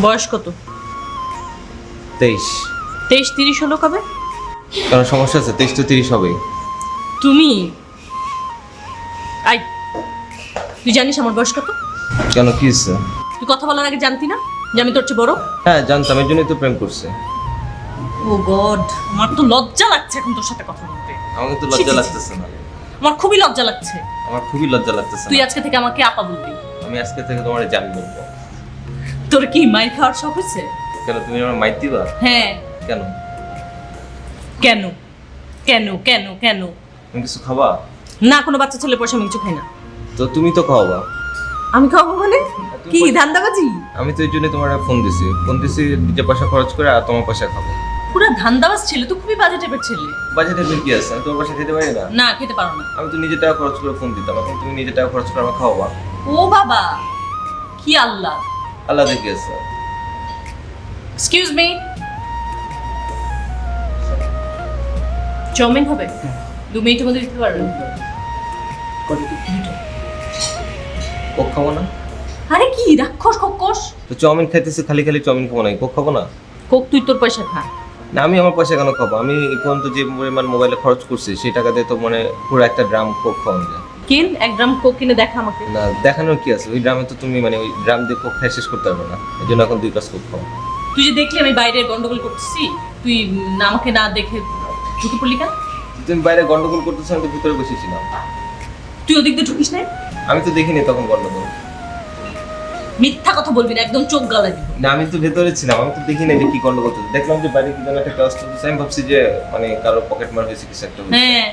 বয়স কত? 23। 23-30 হলো কবে? কারণ সমস্যা আছে, 23 তো 30 হবেই। তুমি আই তুই জানিস আমার বয়স কত? কেন, কি হচ্ছে? তুই কথা বলার আগে জানতি না যে আমি তোর চেয়ে বড়? হ্যাঁ জানতাম, এর জন্যই তো প্রেম করছে। ও গড, আমার তো লজ্জা লাগছে এখন তোর সাথে কথা বলতে। আমাকে তো লজ্জা লাগতেছে না। আমার খুবই লজ্জা লাগছে। আমার খুবই লজ্জা লাগতেছে। তুই আজকে থেকে আমাকে আপা বলবি। আমি আজকে থেকে তোমার জান বলবো। তোর কি মাইর খাওয়ার শখ হয়েছে? কেন, তুমি আমার মাইর দিবা? হ্যাঁ। কেন? কেন কেন কেন কেন? তুমি কিছু খাবা? না, কোনো বাচ্চা ছেলে পয়সা আমি কিছু খাই না। তো তুমি তো খাওয়াবা। আমি খাবো মানে কি ধান্দাবাজি? আমি তো এই জন্য তোমার ফোন দিছি নিজে পয়সা খরচ করে আর তোমার পয়সা খাবো। পুরো ধান্দাবাজ ছেলে তো, খুবই বাজে টাইপের ছেলে। বাজেটের বিল কি আছে? আমি তোমার পয়সা খেতে পারি না? না, খেতে পারো না। আমি তো নিজে টাকা খরচ করে ফোন দিতাম, এখন তুমি নিজে টাকা খরচ করে আমার খাওয়াবা। ও বাবা, কি আল্লাহ। আল্লাহ দেখে আছে। এক্সকিউজ মি, চাউমিন হবে? 2 মিনিটের মধ্যে দিতে পারবেন? কোক খাবো না? আরে কি রাক্ষস খক্কস। তো চাউমিন খাইতেছি, খালি খালি চাউমিন খাবো না, কোক খাবো না? কোক তুই তোর পয়সা খা। না, আমি আমার পয়সা কেন খাবো? আমি এই পর্যন্ত যে পরিমাণ মোবাইলে খরচ করছি সেই টাকা দিয়ে তো মানে পুরো একটা ড্রাম কোক খাওয়া যায়। কিন 1 গ্রাম কোক কিনে দেখা আমাকে। না, দেখানোর কি আছে? ওই ড্রামে তো তুমি মানে ওই ড্রাম দিয়ে কোক খাই শেষ করতে পারবে না, এই জন্য এখন 2 গ্লাস কোক খাও। তুই যে দেখলি আমি বাইরে গন্ডগোল করতেছি, তুই আমাকে না দেখে ঢুকে পড়লি কেন? তুমি বাইরে গন্ডগোল করতেছো, আমি তো ভিতরে বসেছিলাম। তুই ওদিক দিয়ে ঢুকিস না? আমি তো দেখিনি তখন গন্ডগোল। মিথ্যা কথা বলবি না, একদম চোখ গালা দিব। না, আমি তো ভেতরে ছিলাম, আমি তো দেখিনি যে কি গন্ডগোল চলছে। দেখলাম যে বাইরে কি যেন একটা কাজ চলছে, আমি ভাবছি যে মানে কারো পকেট মার হয়েছে, কিছু একটা হয়েছে। হ্যাঁ,